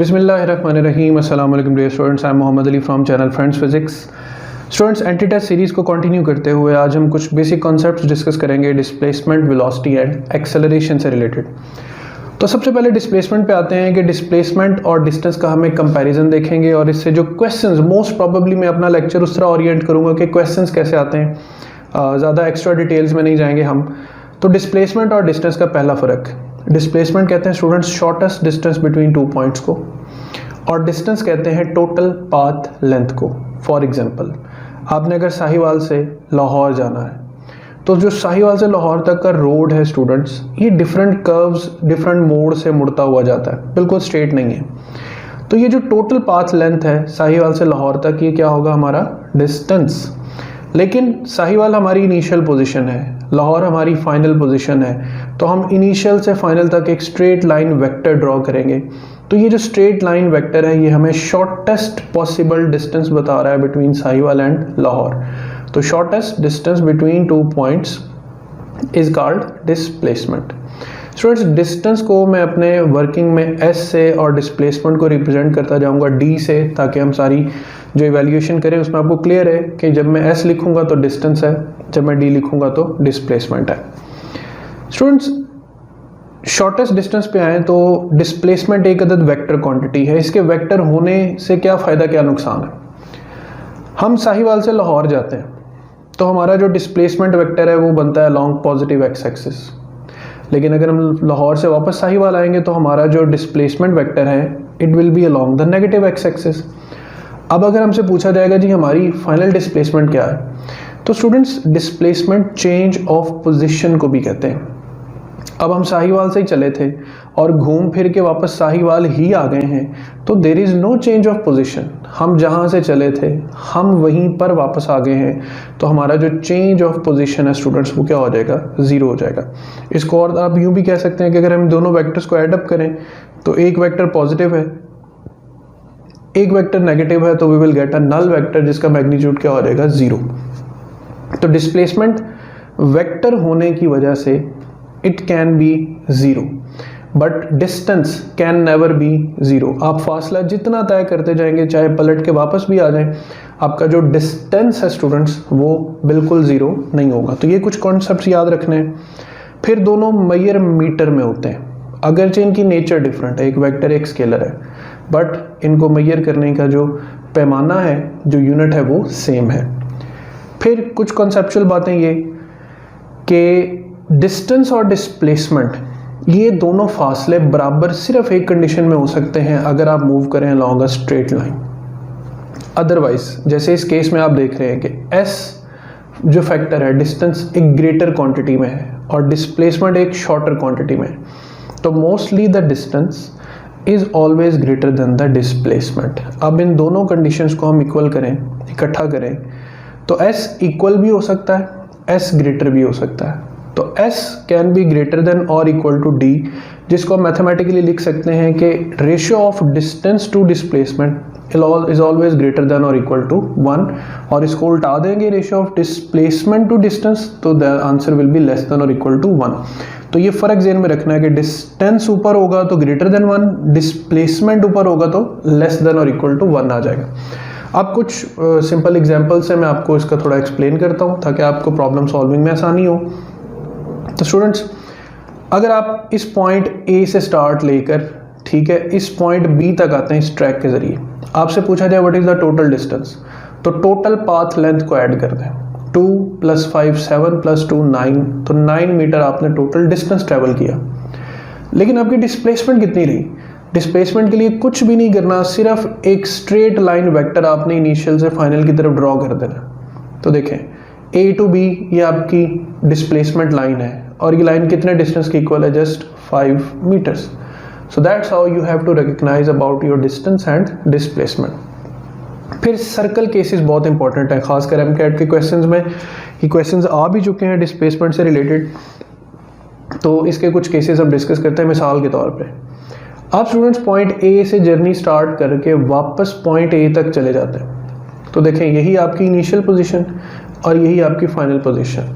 बिस्मिल्लाहिर्रहमानिर्रहीम। अस्सलाम वालेकुम dear students, I am Mohammed Ali from channel friends physics. Students, entry test series को कंटिन्यू करते हुए आज हम कुछ बेसिक कॉन्सेप्ट्स डिस्कस करेंगे डिस्प्लेसमेंट, वेलोसिटी एंड एक्सेलरेशन से रिलेटेड। तो सबसे पहले डिस्प्लेसमेंट पे आते हैं कि डिस्प्लेसमेंट और डिस्टेंस का हम एक कंपैरिजन देखेंगे और इससे जो क्वेश्चंस मोस्ट प्रोबेबली मैं अपना लेक्चर उस तरह ओरिएंट करूँगा कि क्वेश्चंस कैसे आते हैं, ज़्यादा एक्स्ट्रा डिटेल्स में नहीं जाएंगे हम। तो डिस्प्लेसमेंट और डिस्टेंस का पहला फ़र्क, डिस्प्लेसमेंट कहते हैं students shortest distance between two points को, और डिस्टेंस कहते हैं टोटल पाथ लेंथ को। फॉर एग्जांपल, आपने अगर साहिवाल से लाहौर जाना है तो जो साहिवाल से लाहौर तक का रोड है स्टूडेंट्स, ये डिफरेंट कर्व्स, डिफरेंट मोड से मुड़ता हुआ जाता है, बिल्कुल स्ट्रेट नहीं है। तो ये जो टोटल पाथ लेंथ है साहिवाल से लाहौर तक, ये क्या होगा हमारा डिस्टेंस। लेकिन साहिवाल हमारी इनिशियल पोजीशन है, लाहौर हमारी फाइनल पोजीशन है, तो हम इनिशियल से फाइनल तक एक स्ट्रेट लाइन वेक्टर ड्रॉ करेंगे। तो ये जो स्ट्रेट लाइन वेक्टर है ये हमें शॉर्टेस्ट पॉसिबल डिस्टेंस बता रहा है बिटवीन साहिवाल एंड लाहौर। तो shortest distance between two points is called displacement. Students, distance को मैं अपने वर्किंग में एस से और डिस्प्लेसमेंट को रिप्रेजेंट करता जाऊंगा डी से, ताकि हम सारी जो इवैल्यूएशन करें उसमें आपको क्लियर है कि जब मैं एस लिखूंगा तो डिस्टेंस है, जब मैं डी लिखूंगा तो डिस्प्लेसमेंट है। स्टूडेंट्स, शॉर्टेस्ट डिस्टेंस पे आए तो डिस्प्लेसमेंट एक अदद वेक्टर क्वांटिटी है। इसके वेक्टर होने से क्या फ़ायदा क्या नुकसान है। हम साहिवाल से लाहौर जाते हैं तो हमारा जो डिस्प्लेसमेंट वेक्टर है वो बनता है लॉन्ग पॉजिटिव एक्स एक्सिस, लेकिन अगर हम लाहौर से वापस साहिवाल आएंगे तो हमारा जो डिस्प्लेसमेंट वेक्टर है it will be along the negative x axis. अब अगर हमसे पूछा जाएगा जी हमारी फाइनल डिस्प्लेसमेंट क्या है, तो students displacement change of position को भी कहते हैं। अब हम साहिवाल से ही चले थे और घूम फिर के वापस साहिवाल ही आ गए हैं, तो there is no change of position. हम जहाँ से चले थे हम वहीं पर वापस आ गए हैं, तो हमारा जो चेंज ऑफ पोजीशन है स्टूडेंट्स वो क्या हो जाएगा, ज़ीरो हो जाएगा। इसको और आप यूँ भी कह सकते हैं कि अगर हम दोनों वेक्टर्स को ऐड अप करें तो एक वेक्टर पॉजिटिव है, एक वेक्टर नेगेटिव है, तो we will get a null vector जिसका मैग्नीट्यूड क्या हो जाएगा, ज़ीरो। तो डिस्प्लेसमेंट वेक्टर होने की वजह से it can be zero, but distance can never be zero. आप फासला जितना तय करते जाएंगे, चाहे पलट के वापस भी आ जाएं, आपका जो डिस्टेंस है स्टूडेंट्स वो बिल्कुल ज़ीरो नहीं होगा। तो ये कुछ कॉन्सेप्ट्स याद रखने हैं। फिर दोनों मेजर मीटर में होते हैं, अगरचे इनकी नेचर डिफरेंट है, एक वेक्टर एक स्केलर है, बट इनको मेजर करने का जो पैमाना है, जो यूनिट है वो सेम है। फिर कुछ कॉन्सेप्चुअल बातें ये कि डिस्टेंस और डिस्प्लेसमेंट ये दोनों फासले बराबर सिर्फ एक कंडीशन में हो सकते हैं, अगर आप मूव करें along a straight line. Otherwise जैसे इस केस में आप देख रहे हैं कि एस जो फैक्टर है, डिस्टेंस एक ग्रेटर क्वांटिटी में है और डिस्प्लेसमेंट एक शॉर्टर क्वांटिटी में है, तो mostly the distance is always greater then the displacement. अब इन दोनों कंडीशंस को हम इक्वल करें, इकट्ठा करें, तो एस इक्वल भी हो सकता है, एस ग्रेटर भी हो सकता है। तो S can be greater than और इक्वल टू D, जिसको हम मैथमेटिकली लिख सकते हैं कि ratio of distance to displacement is always greater than और इक्वल टू 1, और इसको उल्टा देंगे ratio of displacement to distance, तो the answer will be less than और इक्वल टू 1। तो ये फर्क ज़हन में रखना है कि डिस्टेंस ऊपर होगा तो ग्रेटर देन 1, डिस्प्लेसमेंट ऊपर होगा तो लेस देन और इक्वल टू 1 आ जाएगा। अब कुछ सिंपल एग्जाम्पल से मैं आपको इसका थोड़ा एक्सप्लेन करता हूँ ताकि आपको प्रॉब्लम सॉल्विंग में आसानी हो। तो स्टूडेंट्स, अगर आप इस पॉइंट ए से स्टार्ट लेकर, ठीक है, इस पॉइंट बी तक आते हैं इस ट्रैक के जरिए, आपसे पूछा जाए what is the total distance, तो टोटल पाथ लेंथ को ऐड कर दें, 2 + 5 7 + 2 9, तो 9 मीटर आपने टोटल डिस्टेंस ट्रेवल किया। लेकिन आपकी डिस्प्लेसमेंट कितनी रही। डिस्प्लेसमेंट के लिए कुछ भी नहीं करना, सिर्फ एक स्ट्रेट लाइन वेक्टर आपने इनिशियल से फाइनल की तरफ ड्रॉ कर देना। तो देखें A to B ये आपकी डिस्प्लेसमेंट लाइन है और ये लाइन कितने डिस्टेंस की इक्वल है, just 5 metres. So that's how you have to recognise about your distance and displacement. फिर सर्कल केसेस बहुत इंपॉर्टेंट है, खासकर एमकेट के क्वेश्चंस में। ये क्वेश्चंस आ भी चुके हैं डिस्प्लेसमेंट से रिलेटेड, तो इसके कुछ केसेस हम डिस्कस करते हैं। मिसाल के तौर पे आप स्टूडेंट्स पॉइंट ए से जर्नी स्टार्ट करके वापस पॉइंट ए तक चले जाते हैं, तो देखें यही आपकी इनिशियल पोजीशन और यही आपकी फाइनल पोजीशन।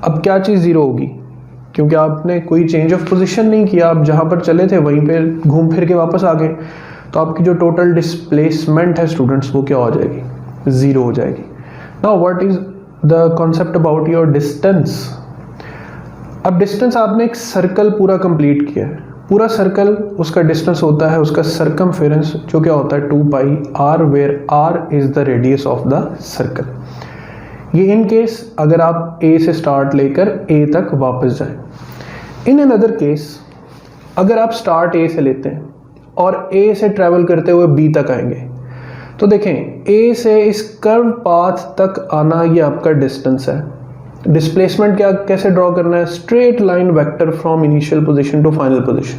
अब क्या चीज़ ज़ीरो होगी, क्योंकि आपने कोई चेंज ऑफ पोजीशन नहीं किया, आप जहाँ पर चले थे वहीं पे घूम फिर के वापस आ गए। तो आपकी जो टोटल डिस्प्लेसमेंट है स्टूडेंट्स वो क्या हो जाएगी, 0 हो जाएगी। Now what is the concept about your distance. अब डिस्टेंस आपने एक सर्कल पूरा कंप्लीट किया है, पूरा सर्कल उसका डिस्टेंस होता है उसका सरकमफेरेंस जो क्या होता है 2 pi r, where r is the radius of the circle. ये इन केस अगर आप a से स्टार्ट लेकर a तक वापस जाएं। इन अनदर केस अगर आप स्टार्ट a से लेते हैं और a से ट्रेवल करते हुए b तक आएंगे, तो देखें a से इस कर्व पाथ तक आना ये आपका डिस्टेंस है। डिस्प्लेसमेंट क्या कैसे ड्रॉ करना है, straight line vector from initial position to final position.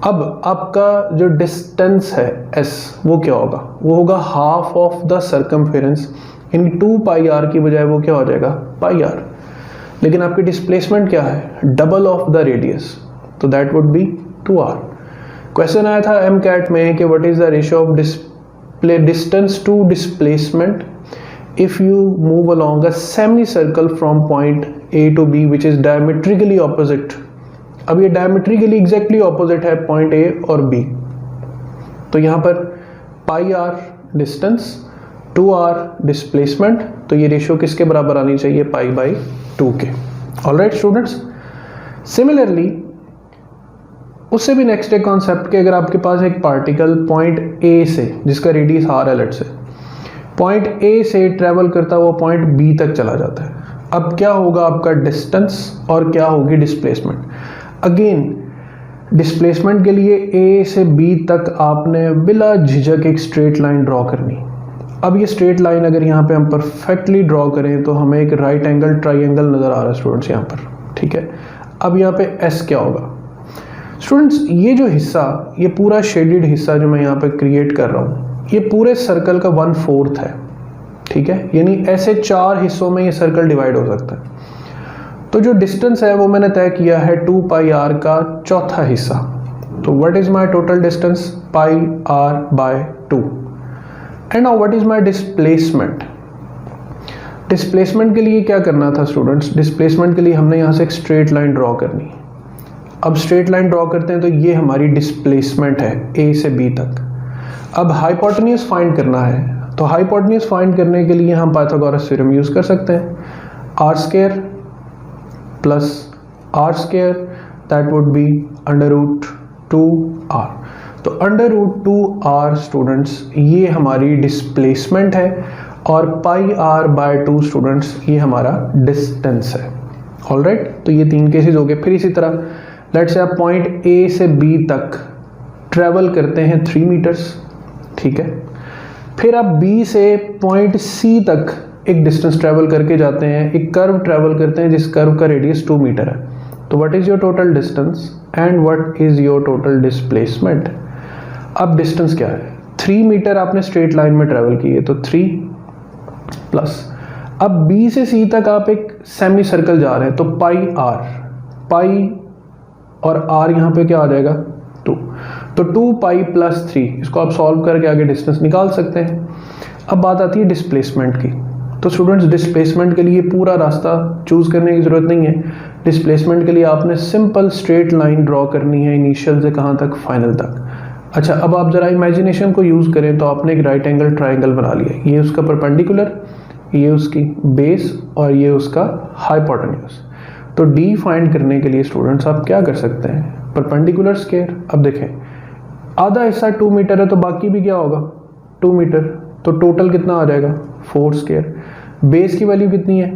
अब आपका जो डिस्टेंस है s वो क्या होगा, वो होगा हाफ ऑफ द सरकमफेरेंस, यानी 2 पाई r की बजाय वो क्या हो जाएगा पाई r। लेकिन आपकी डिस्प्लेसमेंट क्या है, डबल ऑफ द रेडियस, तो that would be 2r। Question आया था MCAT में कि what is the ratio of distance to displacement if you move along a semicircle from point A to B which is diametrically opposite। अब ये diametrically exactly opposite है point A और B, तो यहाँ पर पाई r distance 2r displacement, तो ये ratio किसके बराबर आनी चाहिए, पाई बाई 2 के। ऑलराइट स्टूडेंट्स, सिमिलरली उससे भी नेक्स्ट एक कॉन्सेप्ट कि अगर आपके पास एक पार्टिकल पॉइंट A से जिसका रेडियस r है, लेट से पॉइंट A से ट्रेवल करता हुआ पॉइंट B तक चला जाता है, अब क्या होगा आपका डिस्टेंस और क्या होगी डिस्प्लेसमेंट। अगेन डिस्प्लेसमेंट के लिए A से B तक आपने बिला झिझक एक स्ट्रेट लाइन ड्रॉ करनी। अब ये स्ट्रेट लाइन अगर यहाँ पे हम परफेक्टली ड्रॉ करें तो हमें एक राइट एंगल ट्राइंगल नज़र आ रहा है स्टूडेंट्स यहाँ पर, ठीक है। अब यहाँ पे S क्या होगा स्टूडेंट्स, ये जो हिस्सा, ये पूरा शेडेड हिस्सा जो मैं यहाँ पे क्रिएट कर रहा हूँ, ये पूरे सर्कल का 1/4 है, ठीक है। यानी ऐसे 4 हिस्सों में ये सर्कल डिवाइड हो सकता है। तो जो डिस्टेंस है वो मैंने तय किया है 2 पाई r का चौथा हिस्सा। तो what is my total distance, pi r by 2। And now what is my displacement. Displacement के लिए क्या करना था स्टूडेंट्स, डिस्प्लेसमेंट के लिए हमने यहाँ से एक स्ट्रेट लाइन ड्रॉ करनी। अब स्ट्रेट लाइन ड्रॉ करते हैं तो ये हमारी डिस्प्लेसमेंट है A से B तक। अब हाइपोटेन्यूज फाइंड करना है, तो हाइपोटेन्यूज फाइंड करने के लिए हम पाइथागोरस थ्योरम यूज कर सकते हैं। r square plus r square that would be √2r। तो √2r स्टूडेंट्स ये हमारी डिस्प्लेसमेंट है और पाई r बाय 2 स्टूडेंट्स ये हमारा डिस्टेंस है। ऑलराइट, तो ये 3 केसेस हो गए। फिर इसी तरह लेट्स से आप पॉइंट A से B तक ट्रेवल करते हैं 3 मीटर्स, ठीक है। फिर आप B से पॉइंट C तक एक डिस्टेंस ट्रेवल करके जाते हैं, एक कर्व ट्रेवल करते हैं जिस कर्व का रेडियस 2 मीटर है। तो what is your total distance and what is your total displacement. अब डिस्टेंस क्या है, 3 मीटर आपने स्ट्रेट लाइन में ट्रेवल की है, तो 3 प्लस अब B से C तक आप एक सेमी सर्कल जा रहे हैं, तो पाई r, पाई और r यहाँ पे क्या आ जाएगा 2, तो 2 पाई प्लस 3, इसको आप सॉल्व करके आगे डिस्टेंस निकाल सकते हैं। अब बात आती है डिस्प्लेसमेंट की। तो स्टूडेंट्स डिस्प्लेसमेंट के लिए पूरा रास्ता चूज करने की जरूरत नहीं है। डिस्प्लेसमेंट के लिए आपने सिंपल स्ट्रेट लाइन ड्रॉ करनी है इनिशियल से कहाँ तक, फाइनल तक। अच्छा, अब आप जरा इमेजिनेशन को यूज करें तो आपने एक राइट एंगल ट्राइंगल बना लिया, ये उसका परपेंडिकुलर, ये उसकी बेस और ये उसका हाइपोटेन्यूज। तो D फाइंड करने के लिए स्टूडेंट्स आप क्या कर सकते हैं, परपेंडिकुलर स्क्वायर। अब देखें आधा हिस्सा 2 मीटर है तो बाकी भी क्या होगा 2 मीटर, तो टोटल कितना आ जाएगा 4 स्क्वायर। बेस की वैल्यू कितनी है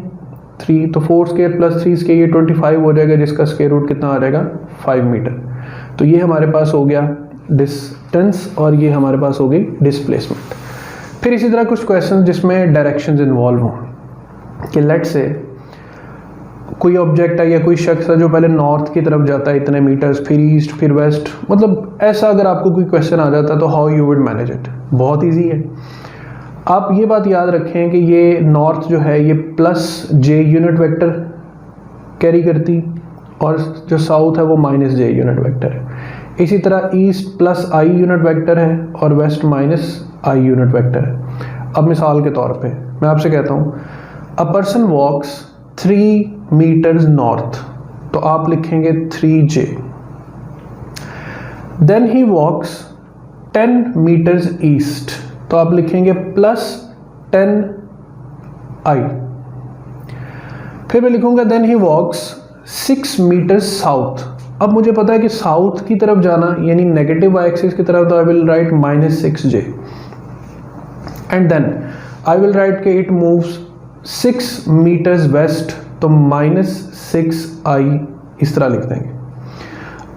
3, तो 4 स्क्वायर प्लस 3 स्क्वायर ये 25 हो जाएगा, जिसका स्क्वायर रूट कितना आ जाएगा 5 मीटर। तो ये हमारे पास हो गया डिस्टेंस और ये हमारे पास हो गई डिस्प्लेसमेंट। फिर इसी तरह कुछ क्वेश्चन जिसमें डायरेक्शंस इन्वॉल्व हों, कि लेट से कोई ऑब्जेक्ट है या कोई शख्स है जो पहले नॉर्थ की तरफ जाता है इतने मीटर्स, फिर ईस्ट, फिर वेस्ट, मतलब ऐसा अगर आपको कोई क्वेश्चन आ जाता है तो how you would manage it. बहुत इजी है। आप ये बात याद रखें कि ये नॉर्थ जो है ये plus j unit vector carry करती और जो साउथ है वो -j यूनिट वेक्टर है। इसी तरह east plus i unit vector है और वेस्ट -i यूनिट वेक्टर है। अब मिसाल के तौर पे मैं आपसे कहता हूँ a person walks 3 metres north, तो आप लिखेंगे 3j। Then he walks 10 metres east, तो आप लिखेंगे +10i। फिर मैं लिखूंगा then he walks 6 metres south. अब मुझे पता है कि साउथ की तरफ जाना यानी नेगेटिव वाई एक्सिस की तरफ, तो I will write -6j and then I will write के इट मूव्स 6 मीटर्स वेस्ट, तो -6i इस तरह लिख देंगे।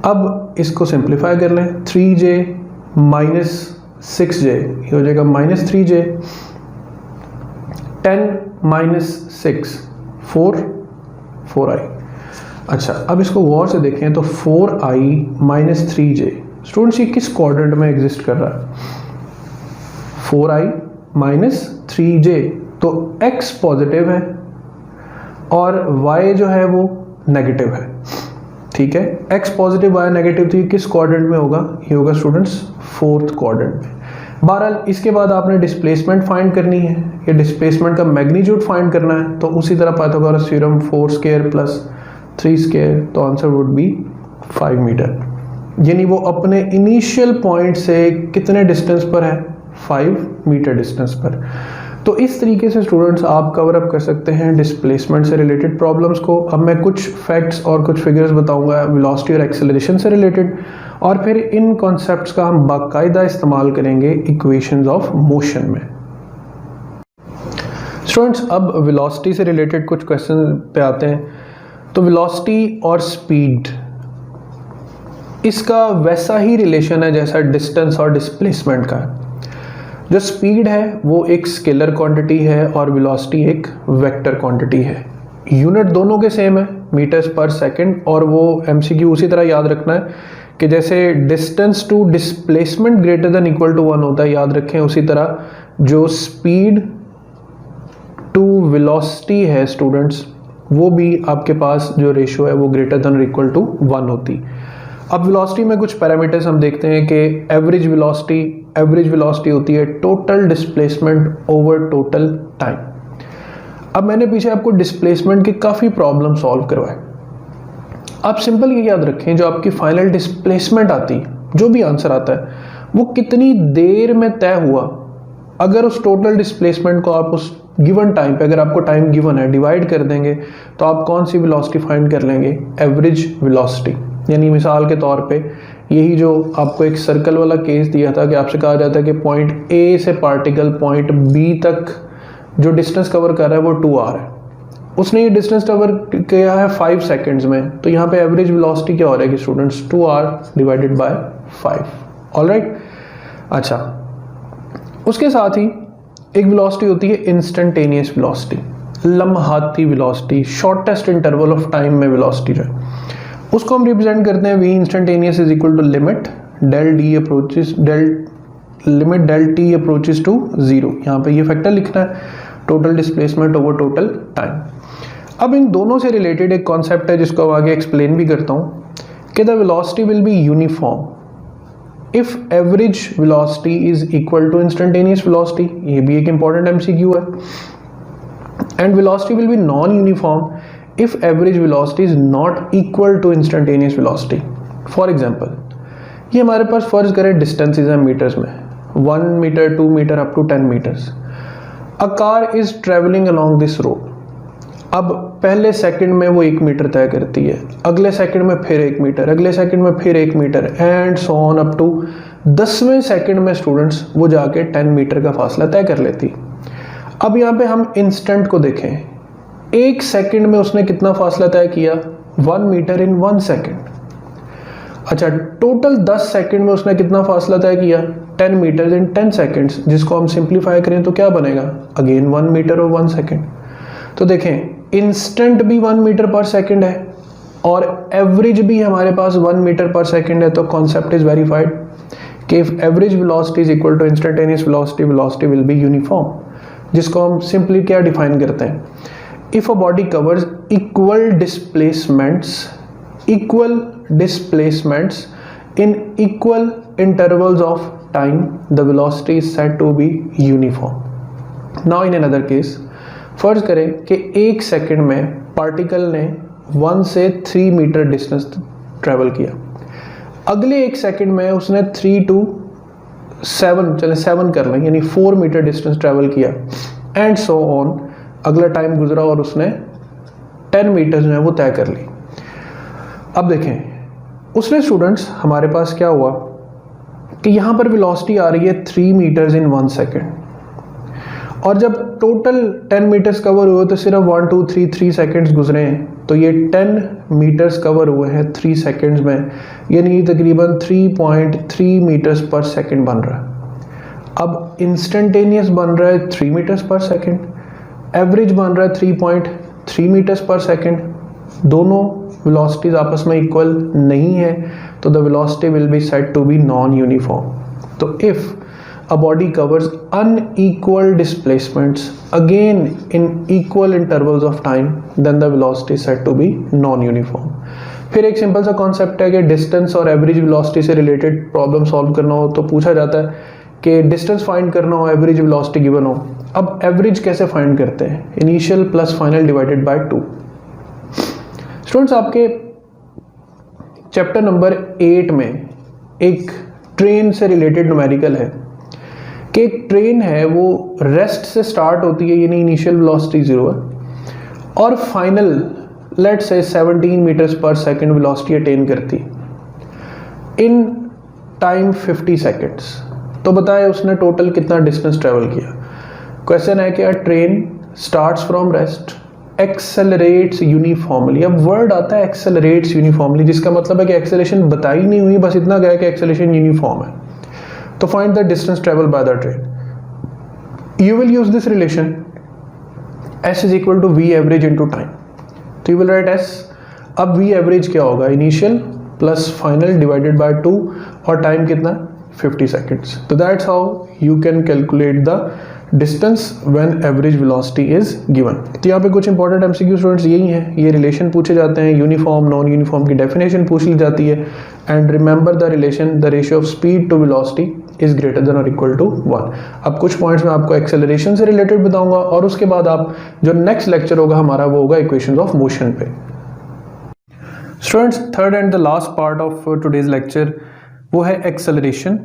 अब इसको सिंप्लीफाई कर लें, 3j -6j ये हो जाएगा -3j, 10 -6 4i। अच्छा, अब इसको गौर से देखें तो 4i -3j, स्टूडेंट्स ये किस क्वाड्रेंट में एग्जिस्ट कर रहा है? 4i -3j, तो x पॉजिटिव है और y जो है वो नेगेटिव है, ठीक है। x पॉजिटिव y नेगेटिव, तो ये किस क्वाड्रेंट में होगा? ये होगा स्टूडेंट्स 4th क्वाड्रेंट में। बहरहाल इसके बाद आपने डिस्प्लेसमेंट फाइंड करनी है, ये डिस्प्लेसमेंट का मैग्नीट्यूड फाइंड करना है, तो उसी तरह पाइथागोरस थ्योरम 4² + 3², तो आंसर वुड बी 5 मीटर। यानी वो अपने इनिशियल पॉइंट से कितने डिस्टेंस पर है? 5 मीटर डिस्टेंस पर। तो इस तरीके से स्टूडेंट्स आप कवर अप कर सकते हैं डिस्प्लेसमेंट से रिलेटेड प्रॉब्लम्स को। अब मैं कुछ फैक्ट्स और कुछ फिगर्स बताऊंगा वेलोसिटी और एक्सेलरेशन से रिलेटेड, और फिर इन कॉन्सेप्ट्स का हम बाकायदा इस्तेमाल करेंगे इक्वेशंस ऑफ मोशन में। स्टूडेंट्स अब वेलोसिटी से रिलेटेड कुछ क्वेश्चन पे आते हैं। तो वेलोसिटी और स्पीड, इसका वैसा ही रिलेशन है जैसा डिस्टेंस और डिस्प्लेसमेंट का है। जो स्पीड है वो एक स्केलर क्वांटिटी है और वेलोसिटी एक वेक्टर क्वांटिटी है। यूनिट दोनों के सेम है, मीटर्स पर सेकंड, और वो एमसीक्यू उसी तरह याद रखना है कि जैसे distance to displacement greater than equal to 1 होता है, याद रखें उसी तरह जो स्पीड टू वेलोसिटी है स्टूडेंट्स, वो भी आपके पास जो रेशियो है वो ग्रेटर देन और इक्वल टू 1 होती। अब वेलोसिटी में कुछ पैरामीटर्स हम देखते हैं कि एवरेज वेलोसिटी होती है total displacement over total time. अब मैंने पीछे आपको डिस्प्लेसमेंट के काफ़ी प्रॉब्लम सॉल्व करवाए। आप सिंपल ये याद रखें, जो आपकी फाइनल डिस्प्लेसमेंट आती है, जो भी आंसर आता है, वो कितनी देर में तय हुआ। अगर उस टोटल डिस्प्लेसमेंट को आप उस गिवन टाइम पे, अगर आपको टाइम गिवन है, डिवाइड कर देंगे, तो आप कौन सी वेलोसिटी फाइंड कर लेंगे? Average velocity. यानी मिसाल के तौर पे यही जो आपको एक सर्कल वाला केस दिया था कि आपसे कहा जाता है कि पॉइंट ए से पार्टिकल पॉइंट बी तक जो डिस्टेंस कवर कर रहा है वो 2r है, उसने ये डिस्टेंस कवर किया है 5 सेकेंड्स में, तो यहाँ पे एवरेज वेलोसिटी क्या हो रहेगी students? 2r divided by 5। Alright, अच्छा, उसके साथ ही एक वेलोसिटी होती है इंस्टेंटेनियस वेलोसिटी, लम्हाती velocity, shortest interval of time में वेलोसिटी जो है, उसको हम रिप्रेजेंट करते हैं v instantaneous is equal to limit del t approaches to 0। यहाँ पे ये फैक्टर लिखना है, total displacement over total time. अब इन दोनों से रिलेटेड एक कॉन्सेप्ट है जिसको आगे एक्सप्लेन भी करता हूँ कि the velocity will be uniform if average velocity is equal to instantaneous velocity. ये भी एक इंपॉर्टेंट एमसीक्यू है। And velocity will be non uniform if average velocity is not equal to instantaneous velocity। For example, ये हमारे पास फर्ज करें distances हैं metres में, 1 metre 2 metre up to 10 metres. A car is travelling along this road. अब पहले second में वो 1 मीटर तय करती है, अगले सेकंड में फिर 1 मीटर, अगले सेकंड में फिर 1 metre, and so on up to 10वें सेकंड में स्टूडेंट्स वो जाके 10 मीटर का फासला तय कर लेती। अब यहाँ पे हम इंस्टेंट को देखें, 1 सेकंड में उसने कितना फासला तय किया? 1 मीटर इन 1 सेकंड। अच्छा, टोटल 10 सेकंड में उसने कितना फासला तय किया? 10 मीटर इन 10 सेकंड्स, जिसको हम सिंप्लीफाई करें तो क्या बनेगा? अगेन 1 मीटर और 1 सेकंड। तो देखें, इंस्टेंट भी 1 मीटर पर सेकंड है और एवरेज भी हमारे पास 1 मीटर पर सेकंड है, तो कॉन्सेप्ट इज वेरीफाइड कि if average velocity is equal to instantaneous velocity, velocity will be uniform, जिसको हम सिंपली क्या डिफाइन करते हैं? If a body covers equal displacements in equal intervals of time, the velocity is said to be uniform. Now in another case, फर्ज करें कि 1 second में particle ने 1 से 3 मीटर डिस्टेंस ट्रेवल किया, अगले 1 सेकंड में उसने 3 to 7 कर लें, यानी 4 मीटर डिस्टेंस ट्रैवल किया एंड सो ऑन, अगला टाइम गुजरा और उसने 10 मीटर जो है वो तय कर ली। अब देखें उसने स्टूडेंट्स, हमारे पास क्या हुआ कि यहाँ पर वेलोसिटी आ रही है 3 मीटर्स इन 1 सेकेंड, और जब टोटल 10 मीटर्स कवर हुए तो सिर्फ 1 2 3 सेकेंड्स गुजरे हैं, तो ये 10 मीटर्स कवर हुए हैं 3 सेकेंड्स में, यानी तकरीबन 3.3 मीटर्स पर सेकेंड बन रहा है। अब इंस्टेंटेनियस बन रहा है 3 मीटर्स पर सेकेंड, एवरेज बन रहा है 3.3 मीटर्स पर सेकेंड, दोनों वेलोसिटीज आपस में इक्वल नहीं है, तो the velocity will be said to be non uniform. तो if a body covers unequal displacements again in equal intervals of time, then the velocity is said to be non-uniform। फिर एक simple सा concept है कि distance और average velocity से related problem solve करना हो तो पूछा जाता है कि डिस्टेंस फाइंड करना हो, एवरेज वेलोसिटी गिवन हो। अब एवरेज कैसे फाइंड करते हैं? Initial plus final divided by 2। Students, आपके चैप्टर नंबर 8 में एक ट्रेन से रिलेटेड न्यूमेरिकल है कि एक ट्रेन है वो रेस्ट से स्टार्ट होती है, यानी इनिशियल वेलोसिटी 0 है, और फाइनल लेट्स से 17 मीटर्स पर सेकंड वेलोसिटी अटेन करती इन टाइम 50 सेकंड्स। तो बताएं उसने टोटल कितना डिस्टेंस ट्रेवल किया। क्वेश्चन है कि train starts from rest, accelerates uniformly. अब वर्ड आता है एक्सेलरेट्स यूनिफॉर्मली, जिसका मतलब है कि एक्सेलरेशन बताई नहीं हुई, बस इतना गया कि एक्सेलरेशन यूनिफॉर्म है। तो find the distance travel by the train. You will use this relation s is equal to v average into time. तो यू विल राइट s। अब वी एवरेज क्या होगा? Initial plus final divided by 2, और time कितना? 50 seconds. तो that's how you can calculate the distance when average velocity is given. तो यहाँ पे कुछ इंपॉर्टेंट एमसीक्यू स्टूडेंट्स यही हैं, ये रिलेशन पूछे जाते हैं, यूनिफॉर्म नॉन यूनिफॉर्म की डेफिनेशन पूछ ली जाती है, and remember the relation the ratio of speed to velocity is greater than और इक्वल टू 1। अब कुछ पॉइंट्स मैं आपको एक्सेलरेशन से रिलेटेड बताऊंगा, और उसके बाद आप जो नेक्स्ट लेक्चर होगा हमारा वो होगा इक्वेशंस ऑफ मोशन पे। Students, third and the last part of today's lecture वो है acceleration,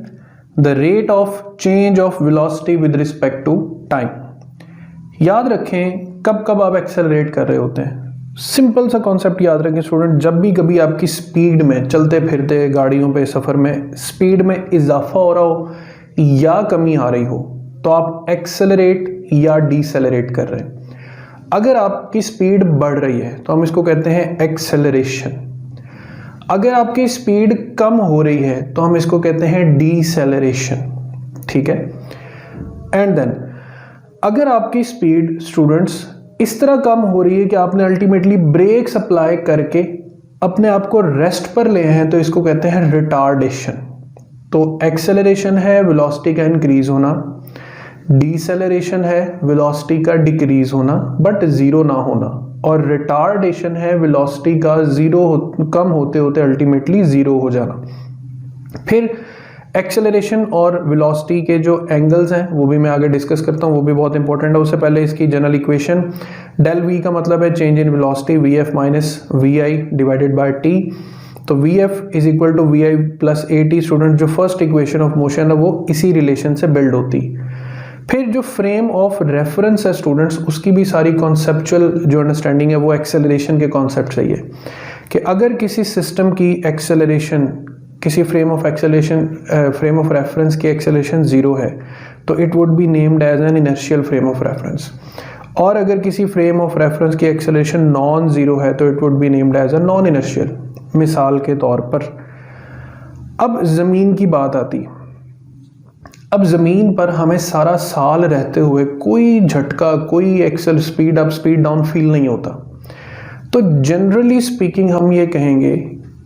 the rate of change of velocity with respect to time. याद रखें कब कब आप एक्सेलरेट कर रहे होते हैं। सिंपल सा कॉन्सेप्ट याद रखें स्टूडेंट, जब भी कभी आपकी स्पीड में, चलते फिरते गाड़ियों पे सफ़र में स्पीड में इजाफा हो रहा हो या कमी आ रही हो, तो आप एक्सेलरेट या डीसेलरेट कर रहे हैं। अगर आपकी स्पीड बढ़ रही है तो हम इसको कहते हैं एक्सेलरेशन। अगर आपकी स्पीड कम हो रही है तो हम इसको कहते हैं डीसेलरेशन। ठीक है। एंड देन अगर आपकी स्पीड स्टूडेंट्स इस तरह कम हो रही है कि आपने अल्टीमेटली ब्रेक अप्लाई करके अपने आप को रेस्ट पर ले हैं, तो इसको कहते हैं रिटार्डेशन। तो एक्सेलरेशन है वेलोसिटी का इंक्रीज होना, डीसेलरेशन है वेलोसिटी का डिक्रीज होना बट जीरो ना होना, और रिटार्डेशन है वेलोसिटी का कम होते होते अल्टीमेटली जीरो हो जाना। फिर एक्सेलरेशन और वेलोसिटी के जो एंगल्स हैं वो भी मैं आगे डिस्कस करता हूँ, वो भी बहुत इंपॉर्टेंट है। उससे पहले इसकी जनरल इक्वेशन, डेल वी का मतलब है change in velocity, V F minus V I divided by T. तो V F is equal to V I plus A T. Student, जो फर्स्ट इक्वेशन ऑफ मोशन है वो इसी रिलेशन से build होती। फिर जो फ्रेम ऑफ रेफरेंस है स्टूडेंट्स, उसकी भी सारी कॉन्सेप्चुअल जो अंडरस्टैंडिंग है वो एक्सेलरेशन के कॉन्सेप्ट से ही है कि अगर किसी सिस्टम की एक्सेलरेशन, किसी फ्रेम ऑफ रेफरेंस की एक्सेलरेशन 0 है तो it would be named as an inertial frame of reference, और अगर किसी फ्रेम ऑफ रेफरेंस की एक्सेलरेशन नॉन जीरो है तो it would be named as a non inertial. मिसाल के तौर पर अब ज़मीन की बात आती। अब ज़मीन पर हमें सारा साल रहते हुए कोई झटका, कोई एक्सेल speed up speed down feel नहीं होता। तो जनरली स्पीकिंग हम ये कहेंगे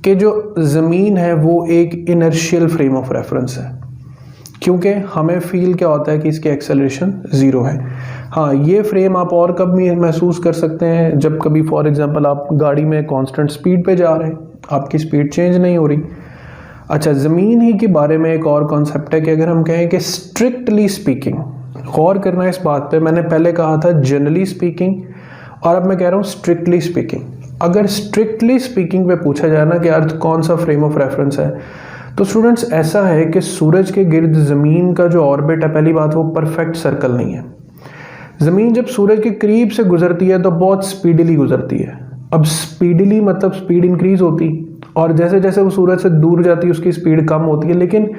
कि जो ज़मीन है वो एक इनर्शियल फ्रेम ऑफ रेफरेंस है, क्योंकि हमें फील क्या होता है कि इसकी एक्सेलरेशन 0 है। हाँ, ये फ्रेम आप और कब भी महसूस कर सकते हैं, जब कभी फॉर एग्जांपल आप गाड़ी में कांस्टेंट स्पीड पे जा रहे हैं, आपकी स्पीड चेंज नहीं हो रही। अच्छा, ज़मीन ही के बारे में एक और कॉन्सेप्ट है कि अगर हम कहें कि स्ट्रिक्टली स्पीकिंग, गौर करना इस बात पे, मैंने पहले कहा था जनरली स्पीकिंग और अब मैं कह रहा हूँ स्ट्रिक्टली स्पीकिंग। अगर स्ट्रिक्टली स्पीकिंग पे पूछा जाए ना कि अर्थ कौन सा फ्रेम ऑफ रेफरेंस है, तो स्टूडेंट्स ऐसा है कि सूरज के गिर्द ज़मीन का जो ऑर्बिट है, पहली बात वो परफेक्ट सर्कल नहीं है। ज़मीन जब सूरज के करीब से गुजरती है तो बहुत स्पीडली गुजरती है। अब स्पीडली मतलब स्पीड इंक्रीज होती, और जैसे जैसे वो सूरज से दूर जाती है उसकी स्पीड कम होती है। लेकिन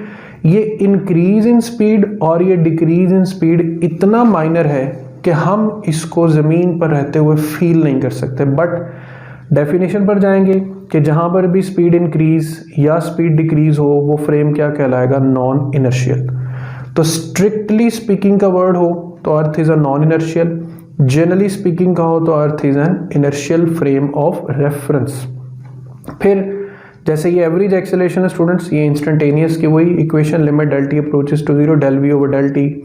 ये इंक्रीज इन स्पीड और ये डिक्रीज इन स्पीड इतना माइनर है कि हम इसको ज़मीन पर रहते हुए फील नहीं कर सकते। बट डेफिनेशन पर जाएंगे कि जहाँ पर भी स्पीड इंक्रीज या स्पीड डिक्रीज हो वो फ्रेम क्या कहलाएगा, नॉन इनर्शियल। तो स्ट्रिक्टली स्पीकिंग का वर्ड हो तो earth is a non inertial, generally speaking का हो तो earth is an inertial frame of reference. फिर जैसे ये एवरेज एक्सेलरेशन है स्टूडेंट्स, ये इंस्टेंटेनियस की वही equation, limit del t approaches to zero del v over del t.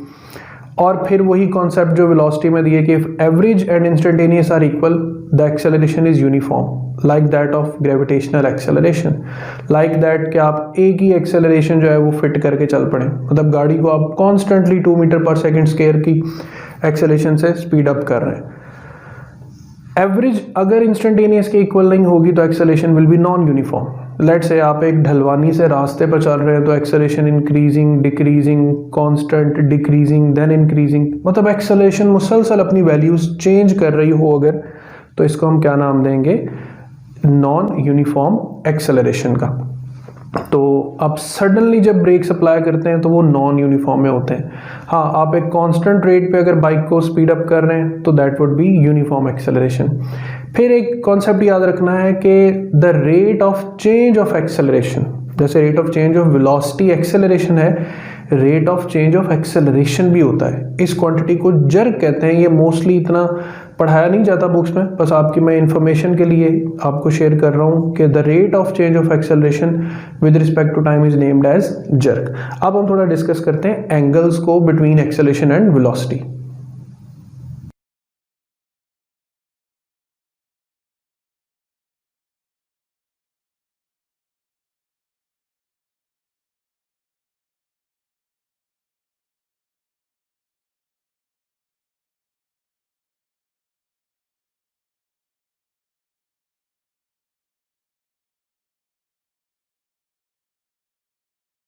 और फिर वही कॉन्सेप्ट जो वेलोसिटी में दिए कि if average and instantaneous are equal the acceleration is uniform like that of gravitational acceleration. Like that कि आप एक ही एक्सेलरेशन जो है वो फिट करके चल पड़े, मतलब गाड़ी को आप कॉन्स्टेंटली 2 मीटर पर सेकेंड स्क्वायर की एक्सेलरेशन से स्पीड अप कर रहे हैं। एवरेज अगर इंस्टेंटेनियस के इक्वल नहीं होगी तो acceleration will be non uniform. Let say आप एक ढलवानी से रास्ते पर चल रहे हैं तो acceleration increasing, decreasing, constant, decreasing, then increasing, मतलब एक्सेलरेशन मुसलसल अपनी वैल्यूज चेंज कर रही हो अगर, तो इसको हम क्या नाम देंगे, नॉन यूनिफॉर्म एक्सेलरेशन का। तो आप सडनली जब ब्रेक्स अप्लाई करते हैं तो वो नॉन यूनिफॉर्म में होते हैं। हाँ, आप एक कांस्टेंट रेट पे अगर बाइक को स्पीड अप कर रहे हैं तो that would be uniform acceleration. फिर एक कॉन्सेप्ट याद रखना है कि the rate of change of acceleration, जैसे rate of change of velocity acceleration है, rate of change of acceleration भी होता है। इस क्वांटिटी को जर्क कहते हैं। ये मोस्टली इतना पढ़ाया नहीं जाता बुक्स में, बस आपकी मैं इन्फॉर्मेशन के लिए आपको शेयर कर रहा हूँ कि the rate of change of acceleration with respect to time is named as jerk. अब हम थोड़ा डिस्कस करते हैं एंगल्स को बिटवीन एक्सेलरेशन एंड वेलोसिटी।